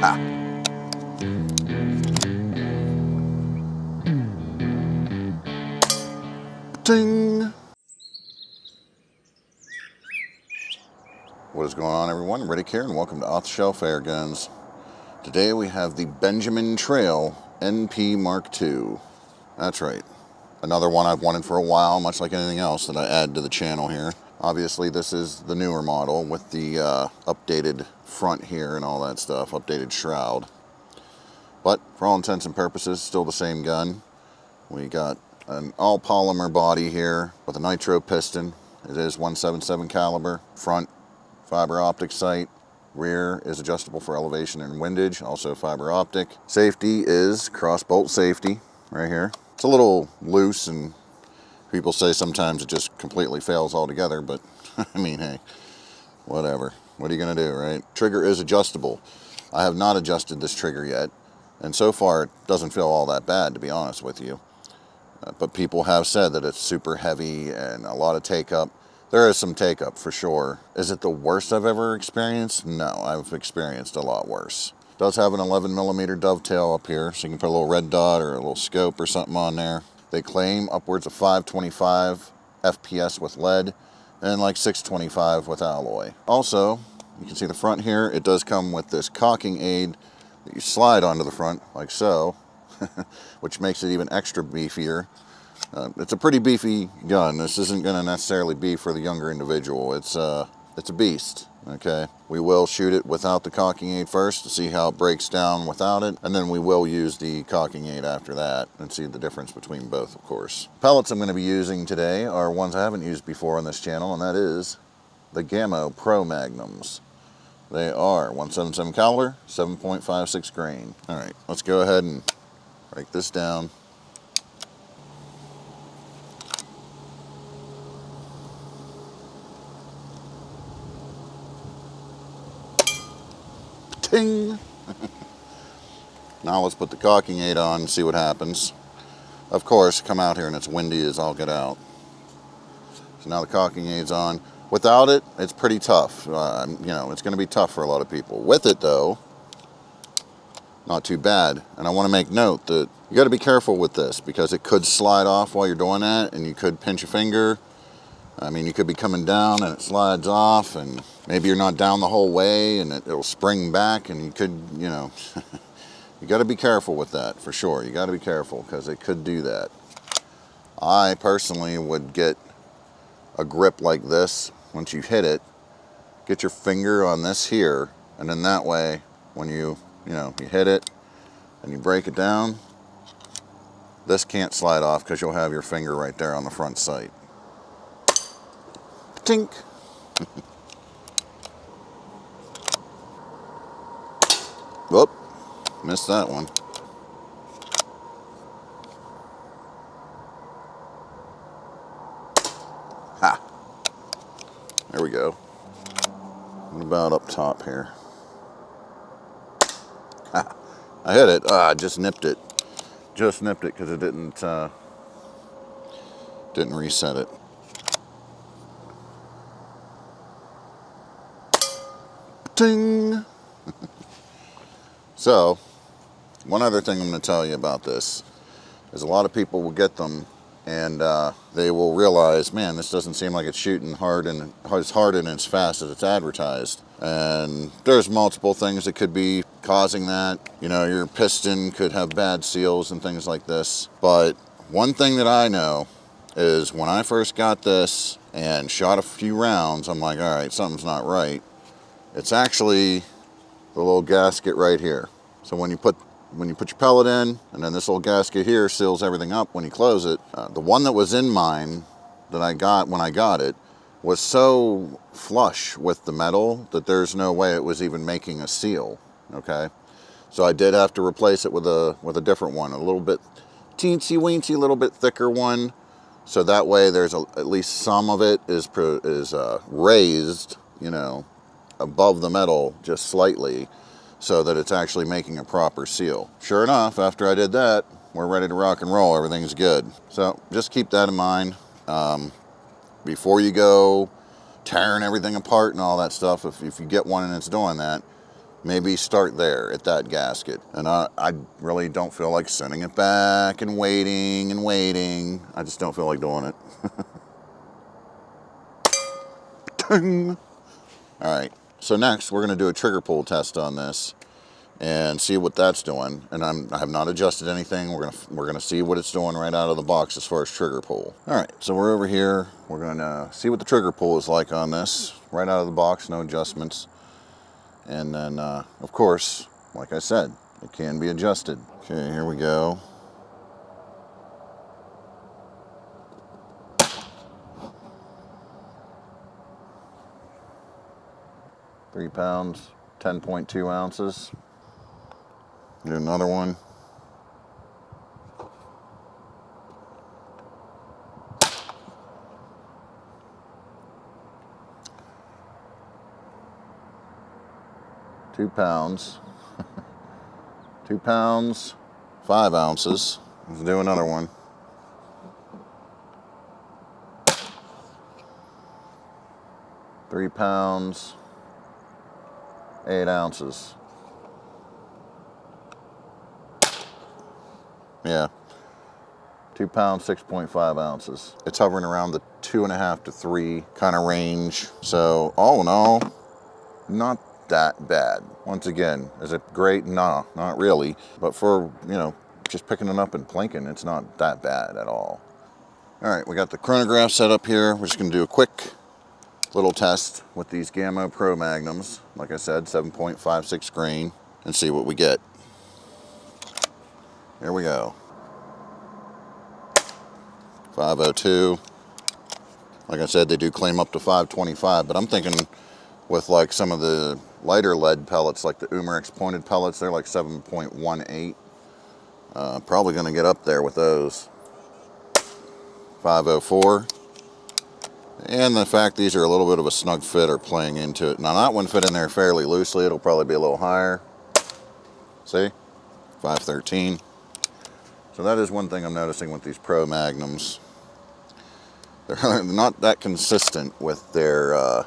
Ha! Ding! What is going on, everyone? Riddict here, and welcome to Off the Shelf Airguns. Today we have the Benjamin Trail NP Mark II. That's right. Another one I've wanted for a while, much like anything else that I add to the channel here. Obviously, this is the newer model with the updated front here and all that stuff, updated shroud. But for all intents and purposes, still the same gun. We got an all polymer body here with a nitro piston. It is .177 caliber. Front fiber optic sight. Rear is adjustable for elevation and windage, also fiber optic. Safety is cross bolt safety right here. It's a little loose, and people say sometimes it just completely fails altogether, but I mean, hey, whatever. What are you gonna do, right? Trigger is adjustable. I have not adjusted this trigger yet, and so far it doesn't feel all that bad, to be honest with you. But people have said that it's super heavy and a lot of take up. There is some take up for sure. Is it the worst I've ever experienced? No, I've experienced a lot worse. It does have an 11mm dovetail up here, so you can put a little red dot or a little scope or something on there. They claim upwards of 525 FPS with lead and like 625 with alloy. Also, you can see the front here, it does come with this cocking aid that you slide onto the front like so, which makes it even extra beefier. It's a pretty beefy gun. This isn't going to necessarily be for the younger individual. It's a beast, okay? We will shoot it without the cocking aid first to see how it breaks down without it, and then we will use the cocking aid after that and see the difference between both, of course. Pellets I'm going to be using today are ones I haven't used before on this channel, and that is the Gammo Pro Magnums. They are .177 caliber, 7.56 grain. All right, let's go ahead and break this down. Ting! Now let's put the cocking aid on and see what happens. Of course, come out here and it's windy as all get out. So now the cocking aid's on. Without it, it's pretty tough. You know, it's going to be tough for a lot of people. With it, though, not too bad. And I want to make note that you got to be careful with this because it could slide off while you're doing that, and you could pinch a finger. I mean, you could be coming down and it slides off, and maybe you're not down the whole way and it'll spring back, and you could, you know, you got to be careful with that for sure. You got to be careful because it could do that. I personally would get a grip like this once you hit it. Get your finger on this here, and then that way when you hit it and you break it down, this can't slide off because you'll have your finger right there on the front sight. Tink. Whoop, missed that one. Ha! There we go. What about up top here? Ha! I hit it. I just nipped it. Just nipped it because it didn't reset it. Ding! So, one other thing I'm going to tell you about this is a lot of people will get them and they will realize, man, this doesn't seem like it's shooting hard and as hard and as fast as it's advertised. And there's multiple things that could be causing that. You know, your piston could have bad seals and things like this. But one thing that I know is when I first got this and shot a few rounds, I'm like, all right, something's not right. It's actually the little gasket right here. So when you put your pellet in, and then this little gasket here seals everything up when you close it. The one that was in mine that I got when I got it was so flush with the metal that there's no way it was even making a seal. Okay, so I did have to replace it with a different one, a little bit teensy weensy, a little bit thicker one. So that way there's at least some of it is raised, you know, above the metal just slightly, so that it's actually making a proper seal. Sure enough, after I did that, we're ready to rock and roll. Everything's good. So just keep that in mind. Before you go tearing everything apart and all that stuff, if you get one and it's doing that, Maybe start there at that gasket. And I really don't feel like sending it back and waiting and waiting. I just don't feel like doing it. All right, so next we're gonna do a trigger pull test on this and see what that's doing. And I have not adjusted anything. We're gonna see what it's doing right out of the box as far as trigger pull. All right, so we're over here. We're gonna see what the trigger pull is like on this right out of the box, no adjustments. And then, of course, like I said, it can be adjusted. Okay, here we go. £3, 10.2 ounces. Do another one. £2. 2 pounds, 5 ounces. Let's do another one. £3, 8 ounces. Yeah, 2 pounds, 6.5 ounces. It's hovering around the 2.5 to 3 kind of range. So all in all, not that bad. Once again, is it great? No, not really. But for, you know, just picking it up and plinking, it's not that bad at all. All right, we got the chronograph set up here. We're just gonna do a quick little test with these Gamma Pro Magnums. Like I said, 7.56 grain, and see what we get. Here we go. 502. Like I said, they do claim up to 525, but I'm thinking with like some of the lighter lead pellets, like the Umarex pointed pellets, they're like 7.18. Probably gonna get up there with those. 504. And the fact these are a little bit of a snug fit are playing into it. Now that one fit in there fairly loosely. It'll probably be a little higher. See? 513. So that is one thing I'm noticing with these Pro Magnums. They're not that consistent with their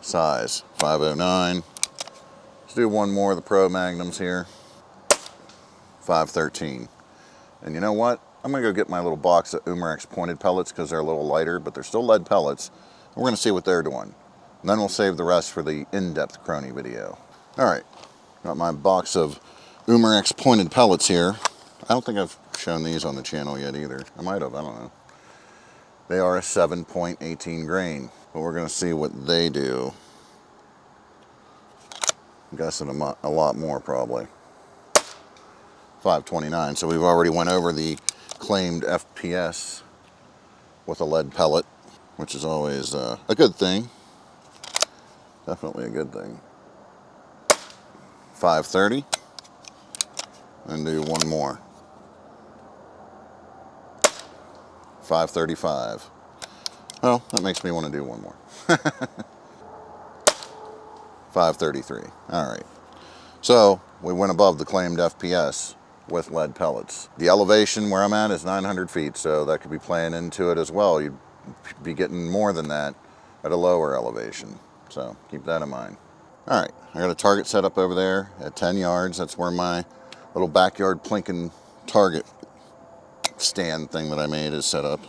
size. 509. Let's do one more of the Pro Magnums here. 513. And you know what? I'm gonna go get my little box of Umarex pointed pellets because they're a little lighter, but they're still lead pellets. We're gonna see what they're doing. And then we'll save the rest for the in-depth Crony video. All right, got my box of Umarex pointed pellets here. I don't think I've shown these on the channel yet either. I might have, I don't know. They are a 7.18 grain, but we're gonna see what they do. I'm guessing a lot more probably. 529, so we've already went over the claimed FPS with a lead pellet, which is always a good thing. Definitely a good thing. 530, and do one more. 535. Well, that makes me want to do one more. 533. All right. So we went above the claimed FPS with lead pellets. The elevation where I'm at is 900 feet, so that could be playing into it as well. You'd be getting more than that at a lower elevation. So keep that in mind. All right, I got a target set up over there at 10 yards. That's where my little backyard plinking target stand thing that I made is set up.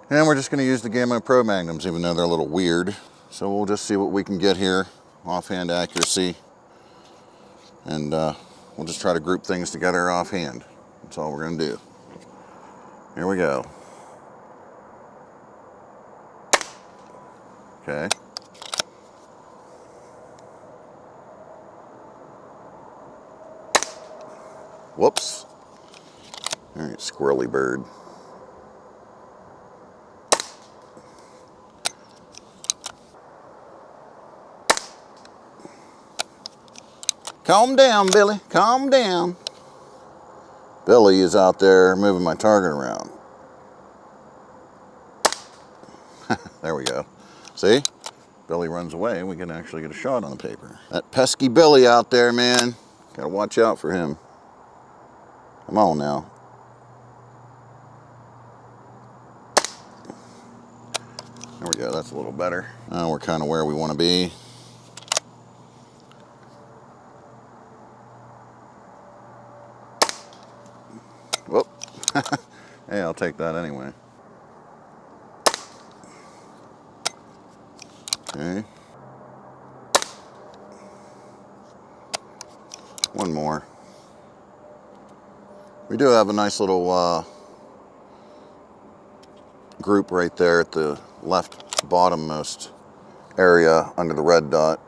And we're just gonna use the Gamma Pro Magnums, even though they're a little weird. So we'll just see what we can get here. Offhand accuracy. And we'll just try to group things together offhand. That's all we're gonna do. Here we go. Okay. Whoops. All right, squirrely bird. Calm down, Billy. Calm down. Billy is out there moving my target around. There we go. See? Billy runs away and we can actually get a shot on the paper. That pesky Billy out there, man. Gotta watch out for him. Come on now. There we go, that's a little better. Now we're kind of where we want to be. Whoop. Hey, I'll take that anyway. Okay. One more. We do have a nice little group right there at the left bottommost area under the red dot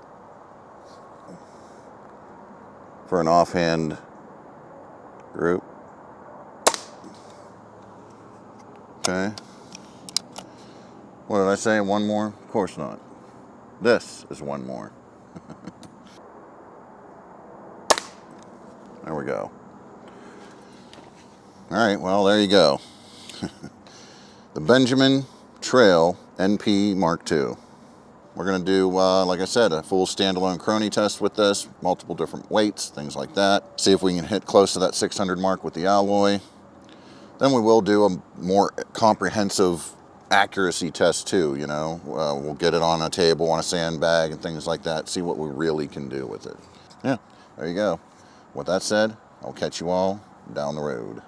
for an offhand group. Okay. What did I say? One more? Of course not. This is one more. There we go. All right, well, there you go. The Benjamin Trail NP Mark II. We're going to do, like I said, a full standalone crony test with this, multiple different weights, things like that. See if we can hit close to that 600 mark with the alloy. Then we will do a more comprehensive accuracy test too, you know. We'll get it on a table, on a sandbag and things like that, see what we really can do with it. Yeah, there you go. With that said, I'll catch you all down the road.